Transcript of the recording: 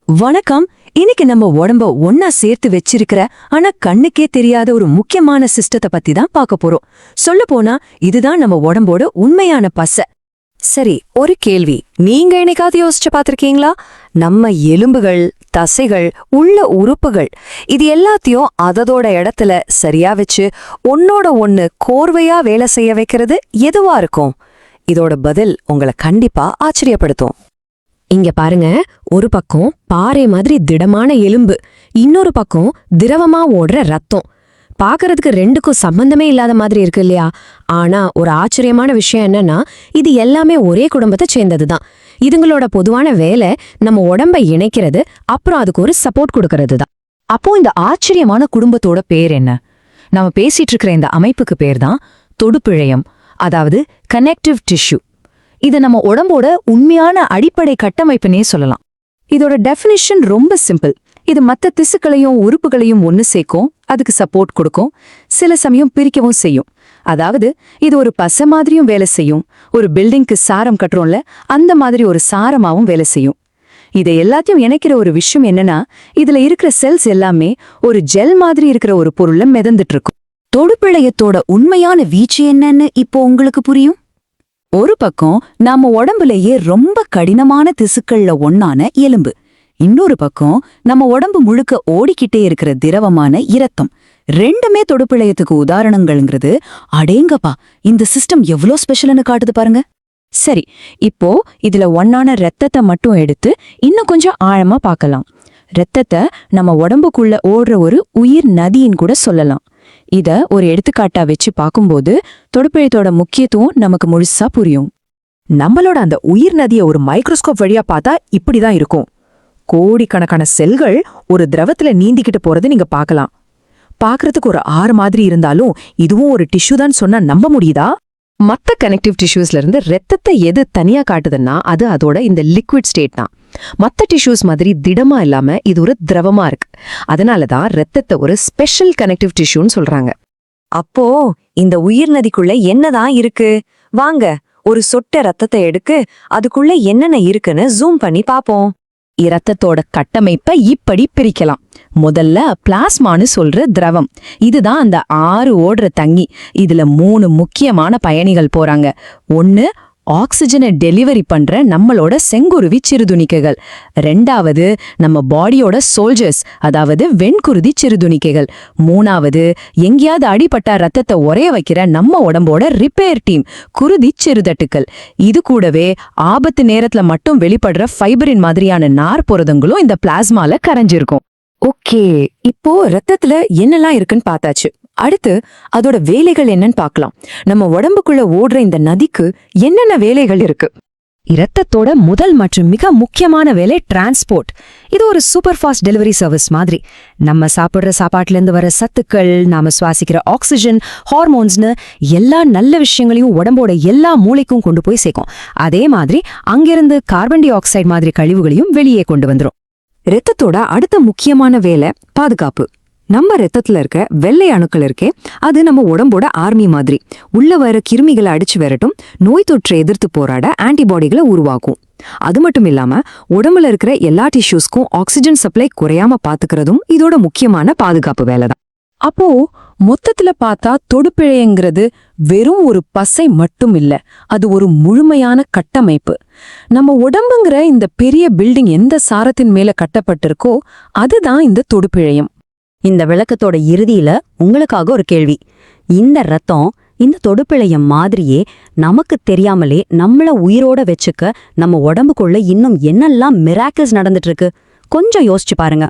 வணக்கம். இன்னைக்கு நம்ம உடம்ப ஒன்னா சேர்த்து வச்சிருக்கிற ஆனா கண்ணுக்கே தெரியாத ஒரு முக்கியமான சிஸ்டத்தை பத்தி தான் பார்க்க போறோம். சொல்ல போனா இதுதான் நம்ம உடம்போட உண்மையான பசை. சரி, ஒரு கேள்வி. நீங்க என்னைக்காவது யோசிச்சு பார்த்திருக்கீங்களா? நம்ம எலும்புகள், தசைகள், உள்ள உறுப்புகள் இது எல்லாத்தையும் அதோட இடத்துல சரியா வச்சு ஒன்னோட ஒன்னு கோர்வையா வேலை செய்ய வைக்கிறது எதுவா இருக்கும்? இதோட பதில் உங்களை கண்டிப்பா ஆச்சரியப்படுத்தும். இங்க பாருங்க, ஒரு பக்கம் பாறை மாதிரி திடமான எலும்பு, இன்னொரு பக்கம் திரவமா ஓடுற ரத்தம். பாக்குறதுக்கு ரெண்டுக்கும் சம்பந்தமே இல்லாத மாதிரி இருக்கு இல்லையா? ஆனா ஒரு ஆச்சரியமான விஷயம் என்னன்னா, இது எல்லாமே ஒரே குடும்பத்தை சேர்ந்ததுதான். இதுங்களோட பொதுவான வேலை நம்ம உடம்பை இணைக்கிறது, அப்புறம் அதுக்கு ஒரு சப்போர்ட் கொடுக்கறது தான். அப்போ இந்த ஆச்சரியமான குடும்பத்தோட பேர் என்ன? நம்ம பேசிட்டு இருக்கிற இந்த அமைப்புக்கு பேர் தான் தொடுப்பிழையம், அதாவது கனெக்டிவ் டிஷ்யூ. இது நம்ம உடம்போட உண்மையான அடிப்படை கட்டமைப்புனே சொல்லலாம். இதோட டெஃபினிஷன் ரொம்ப சிம்பிள். இது மற்ற திசுக்களையும் உறுப்புகளையும் ஒன்னு சேர்க்கும், அதுக்கு சப்போர்ட் கொடுக்கும், சில சமயம் பிரிக்கவும் செய்யும். அதாவது இது ஒரு பசை மாதிரியும் வேலை செய்யும், ஒரு பில்டிங்க்கு சாரம் கட்டுறோம்ல அந்த மாதிரி ஒரு சாரமாவும் வேலை செய்யும். இதை எல்லாத்தையும் இணைக்கிற ஒரு விஷயம் என்னன்னா, இதுல இருக்கிற செல்ஸ் எல்லாமே ஒரு ஜெல் மாதிரி இருக்கிற ஒரு பொருள்ல மிதந்துட்டு இருக்கும். தொடுப்பிழையத்தோட உண்மையான வீச்சு என்னன்னு இப்போ உங்களுக்கு புரியும். ஒரு பக்கம் நாம உடம்புலயே ரொம்ப கடினமான திசுக்கள்ல ஒன்னான எலும்பு, இன்னொரு பக்கம் நம்ம உடம்பு முழுக்க ஓடிக்கிட்டே இருக்கிற திரவமான இரத்தம். ரெண்டுமே தொடுப்பிழையத்துக்கு உதாரணங்கள்ங்கிறது அடேங்கப்பா, இந்த சிஸ்டம் எவ்வளோ ஸ்பெஷல்னு காட்டுது பாருங்க. சரி, இப்போ இதுல ஒன்னான ரத்தத்தை மட்டும் எடுத்து இன்னும் கொஞ்சம் ஆழமா பார்க்கலாம். ரத்தத்தை நம்ம உடம்புக்குள்ள ஓடுற ஒரு உயிர் நதின்னு கூட சொல்லலாம். இத ஒரு எடுத்துக்காட்டா வச்சு பார்க்கும்போது தொடுப்பிழையத்தோட முக்கியத்துவம் நமக்கு முழுசா புரியும். நம்மளோட அந்த உயிர் நதியை ஒரு மைக்ரோஸ்கோப் வழியா பார்த்தா இப்படிதான் இருக்கும். கோடிக்கணக்கான செல்கள் ஒரு திரவத்துல நீந்திக்கிட்டு போறது நீங்க பார்க்கலாம். பார்க்கறதுக்கு ஒரு ஆறு மாதிரி இருந்தாலும் இதுவும் ஒரு டிஷ்யூ தான் சொன்னா நம்ப முடியுதா? மத்த கனெக்டிவ் டிஷ்யூஸ்ல இருந்து ரத்தத்தை எது தனியா காட்டுதுன்னா அது அதோட இந்த லிக்விட் ஸ்டேட் தான். மத்த டிஷ்யூஸ் மாதிரி திடமா இல்லாம இது ஒரு திரவமா இருக்கு. அதனாலதான் ரத்தத்தை ஒரு ஸ்பெஷல் கனெக்டிவ் டிஷ்யூன்னு சொல்றாங்க. அப்போ இந்த உயிர் நதிக்குள்ள என்னதான் இருக்கு? வாங்க ஒரு சொட்ட ரத்தத்தை எடுக்கு, அதுக்குள்ள என்னென்ன இருக்குன்னு ஜூம் பண்ணி பாப்போம். இரத்தத்தோட கட்டமைப்பை இப்படி பிரிக்கலாம். முதல்ல பிளாஸ்மான்னு சொல்ற திரவம். இதுதான் அந்த 6 ஓடுற தங்கி. இதுல 3 முக்கியமான பயணிகள் போறாங்க. ஒன்னு ஆக்சிஜனை டெலிவரி பண்ற நம்மளோட செங்குருவி சிறுதுணிக்கைகள். 2வது நம்ம பாடியோட சோல்ஜர்ஸ், அதாவது வெண்குருதி சிறுதுணிக்கைகள். 3வது எங்கேயாவது அடிபட்டா ரத்தத்தை உறைய வைக்கிற நம்ம உடம்போட ரிப்பேர் டீம், குருதி சிறுதட்டுக்கள். இது கூடவே ஆபத்து நேரத்துல மட்டும் வெளிப்படுற ஃபைபரின் மாதிரியான நார் புரதங்களும் இந்த பிளாஸ்மால கரைஞ்சிருக்கும். ஓகே, இப்போ ரத்தத்துல என்னெல்லாம் இருக்குன்னு பார்த்தாச்சு. அடுத்து அதோட வேலைகள் என்னன்னு பார்க்கலாம். நம்ம உடம்புக்குள்ள ஓடுற இந்த நதிக்கு என்னென்ன வேலைகள் இருக்கு? இரத்தத்தோட முதல் மற்றும் மிக முக்கியமான வேலை டிரான்ஸ்போர்ட். இது ஒரு சூப்பர் ஃபாஸ்ட் டெலிவரி சர்வீஸ் மாதிரி. நம்ம சாப்பிடுற சாப்பாட்டுல இருந்து வர சத்துக்கள், நாம சுவாசிக்கிற ஆக்சிஜன், ஹார்மோன்ஸ்னு எல்லா நல்ல விஷயங்களையும் உடம்போட எல்லா மூளைக்கும் கொண்டு போய் சேர்க்கும். அதே மாதிரி அங்கிருந்து கார்பன் டை ஆக்சைடு மாதிரி கழிவுகளையும் வெளியே கொண்டு வந்துரும். இரத்தத்தோட அடுத்த முக்கியமான வேலை பாதுகாப்பு. நம்ம ரத்தத்துல இருக்க வெள்ளை அணுக்கள் இருக்கே, அது நம்ம உடம்போட ஆர்மி மாதிரி. உள்ள வர கிருமிகளை அடிச்சு வரட்டும், நோய் தொற்றை எதிர்த்து போராட ஆன்டிபாடிகளை உருவாக்கும். அது மட்டும் இல்லாம உடம்புல இருக்கிற எல்லா டிஷ்யூஸ்க்கும் ஆக்சிஜன் சப்ளை குறையாம பாத்துக்கிறதும் இதோட முக்கியமான பாதுகாப்பு வேலைதான். அப்போ மொத்தத்துல பார்த்தா தொடுப்பிழைங்கிறது வெறும் ஒரு பசை மட்டும் இல்ல, அது ஒரு முழுமையான கட்டமைப்பு. நம்ம உடம்புங்கிற இந்த பெரிய பில்டிங் எந்த சாரத்தின் மேல கட்டப்பட்டிருக்கோ அதுதான் இந்த தொடுப்பிழையம். இந்த விளக்கத்தோட இறுதியில உங்களுக்காக ஒரு கேள்வி. இந்த ரத்தம், இந்த தொடுப்பிழையம் மாதிரியே நமக்கு தெரியாமலே நம்மள உயிரோட வச்சுக்க நம்ம உடம்புக்குள்ள இன்னும் என்னெல்லாம் மிராக்கிள்ஸ் நடந்துட்டு இருக்கு? கொஞ்சம் யோசிச்சு பாருங்க.